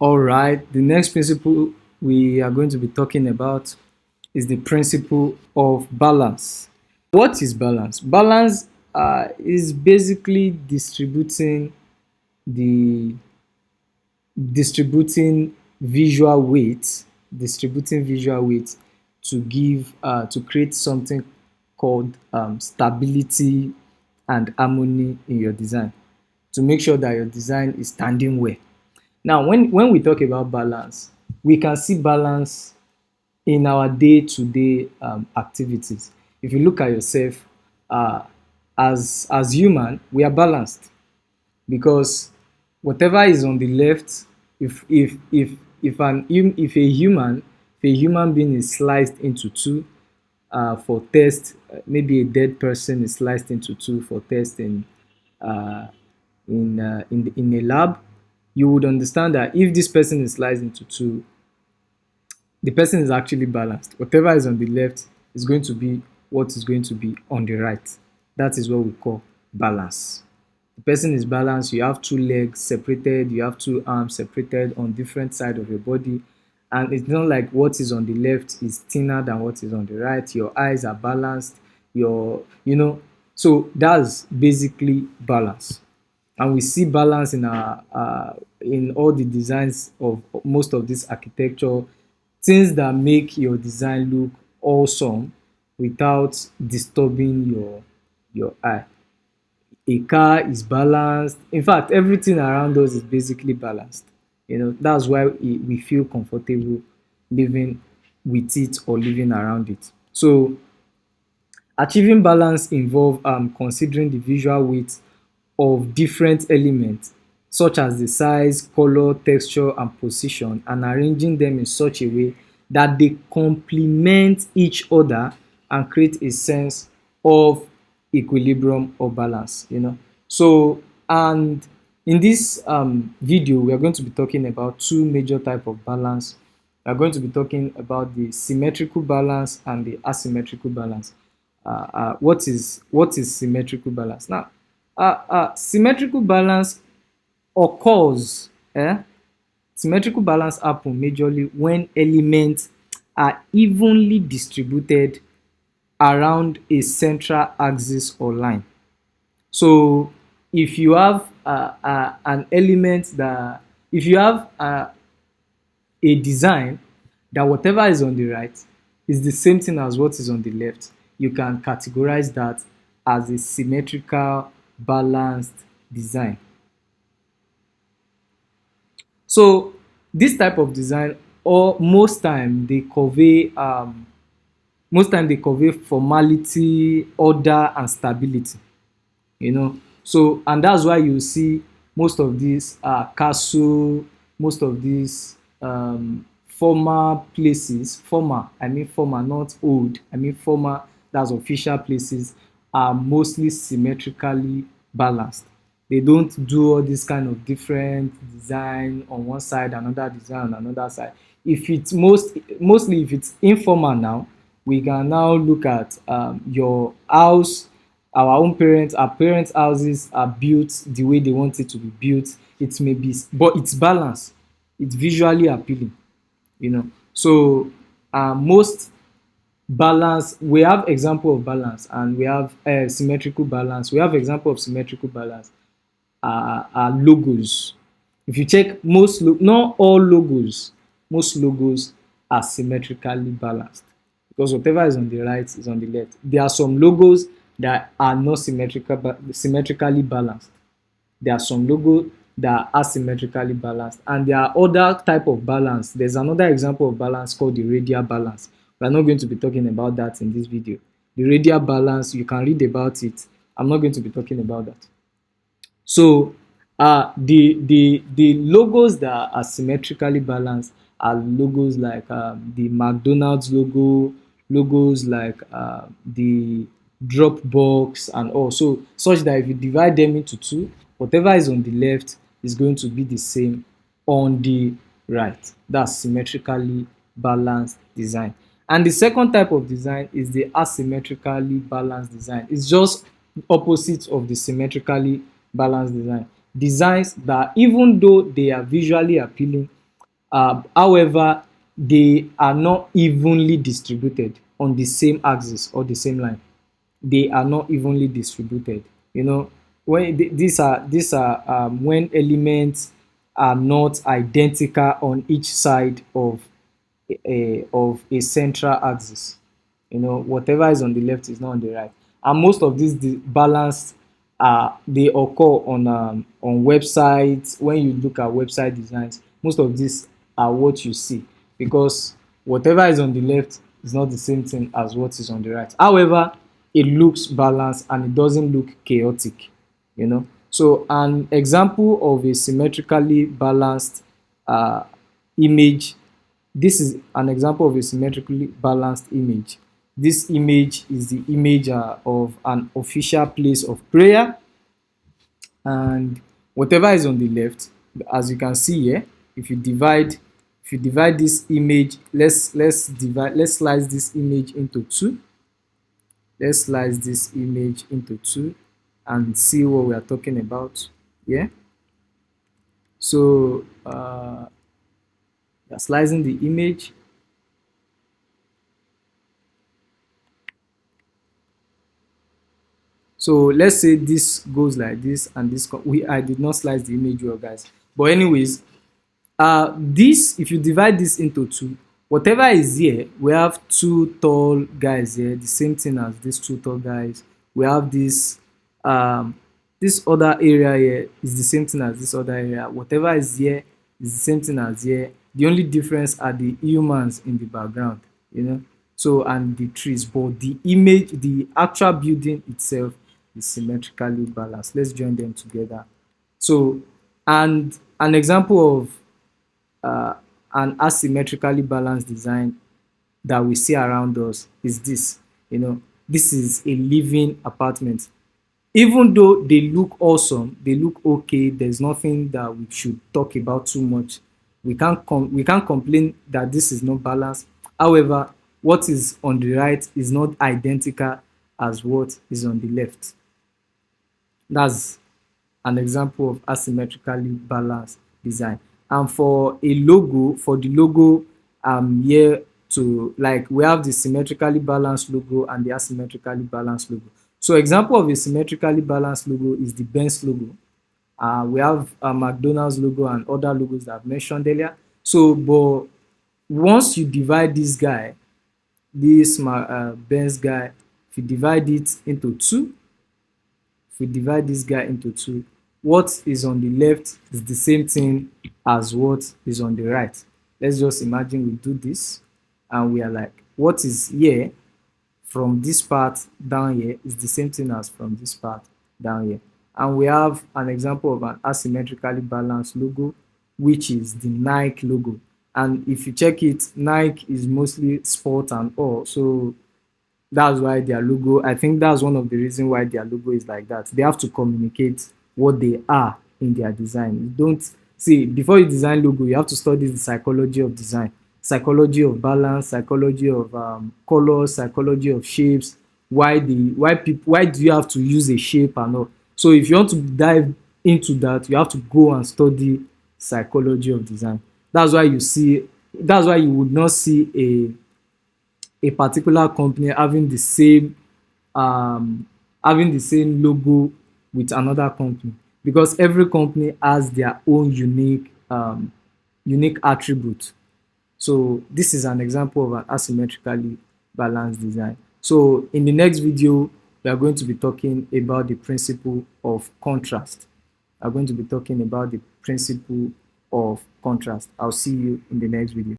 All right, the next principle we are going to be talking about is the principle of balance. What is balance? Balance is basically the distributing visual weight, distributing visual weight to give to create something called stability and harmony in your design, to make sure that your design is standing well. Now, when we talk about balance, we can see balance in our day-to-day activities. If you look at yourself, uh, as human, we are balanced because whatever is on the left, if a human being is sliced into two for test, maybe a dead person is sliced into two for test uh, in a lab, you would understand that if this person is sliced into two, the person is actually balanced. Whatever is on the left is going to be what is going to be on the right. That is what we call balance. The person is balanced. You have two legs separated, you have two arms separated on different side of your body, and it's not like what is on the left is thinner than what is on the right. Your eyes are balanced, so that's basically balance. And we see balance in our in all the designs of most of this architecture, things that make your design look awesome without disturbing your eye. A car is balanced. In fact, everything around us is basically balanced. That's why we feel comfortable living with it or living around it. So achieving balance involve considering the visual weight of different elements such as the size, color, texture and position, and arranging them in such a way that they complement each other and create a sense of equilibrium or balance. So, and in this video, we are going to be talking about two major type of balance. We are going to be talking about the symmetrical balance and the asymmetrical balance. What is symmetrical balance? Now, symmetrical balance occurs symmetrical balance happen majorly when elements are evenly distributed around a central axis or line. So if you have an element that if you have a design that whatever is on the right is the same thing as what is on the left, you can categorize that as a symmetrical balanced design. So this type of design, or most time they convey formality, order and stability. So, and that's why you see most of these castle, most of these former places, former, not old, former, that's official places, are mostly symmetrically balanced. They don't do all this kind of different design on one side, another design on another side. If it's mostly if it's informal now, we can now look at your house. Our parents houses are built the way they want it to be built. It may be, but it's balanced, it's visually appealing. So most balance, we have example of balance and we have symmetrical balance. We have example of symmetrical balance are logos. If you check not all logos, most logos are symmetrically balanced because whatever is on the right is on the left. There are some logos that are not symmetrically balanced. There are some logos that are asymmetrically balanced, and there are other type of balance. There's another example of balance called the radial balance. We are not going to be talking about that in this video. The radial balance, you can read about it. I'm not going to be talking about that. So the logos that are symmetrically balanced are logos like the McDonald's logo, logos like the Dropbox and all. So such that if you divide them into two, whatever is on the left is going to be the same on the right. That's symmetrically balanced design. And the second type of design is the asymmetrically balanced design. It's just opposite of the symmetrically balanced design. Designs that even though they are visually appealing, However, they are not evenly distributed on the same axis or the same line. They are not evenly distributed. You know, when these are when elements are not identical on each side of a central axis. You know, whatever is on the left is not on the right. And most of these balanced they occur on websites. When you look at website designs, most of these are what you see, because whatever is on the left is not the same thing as what is on the right. However, it looks balanced and it doesn't look chaotic, you know. So an example of a symmetrically balanced image, this is an example of a symmetrically balanced image. This image is the image of an official place of prayer, and whatever is on the left, as you can see here, if you divide this image, let's slice this image into two. Let's slice this image into two and see what we are talking about. Yeah. So we are slicing the image. So let's say this goes like this, and this I did not slice the image well, guys. But anyways, this, if you divide this into two, whatever is here, we have two tall guys here, the same thing as these two tall guys. We have this other area here is the same thing as this other area. Whatever is here is the same thing as here. The only difference are the humans in the background, you know. So, and the trees, but the image, the actual building itself is symmetrically balanced. Let's join them together. So, and an example of an asymmetrically balanced design that we see around us is this. You know, this is a living apartment. Even though they look awesome, they look okay, there's nothing that we should talk about too much. We can't complain that this is not balanced. However, what is on the right is not identical as what is on the left. That's an example of asymmetrically balanced design. And for a logo, for the logo, I'm here to, like, we have the symmetrically balanced logo and the asymmetrically balanced logo. So example of a symmetrically balanced logo is the Benz logo. We have a McDonald's logo and other logos that I've mentioned earlier. So, but once you divide this guy, this Benz guy, if you divide it into two, if we divide this guy into two, what is on the left is the same thing as what is on the right. Let's just imagine we do this and we are like, what is here from this part down here is the same thing as from this part down here. And we have an example of an asymmetrically balanced logo, which is the Nike logo. And if you check it, Nike is mostly sport and all. So that's why their logo, I think that's one of the reasons why their logo is like that. They have to communicate what they are in their design. You don't see, before you design logo, you have to study the psychology of design, psychology of balance, psychology of colors, psychology of shapes. Why do you have to use a shape and all? So if you want to dive into that, you have to go and study psychology of design. That's why you see, that's why you would not see a particular company having the same logo with another company, because every company has their own unique attribute. So this is an example of an asymmetrically balanced design. So in the next video, we are going to be talking about the principle of contrast. We are going to be talking about the principle of contrast. I'll see you in the next video.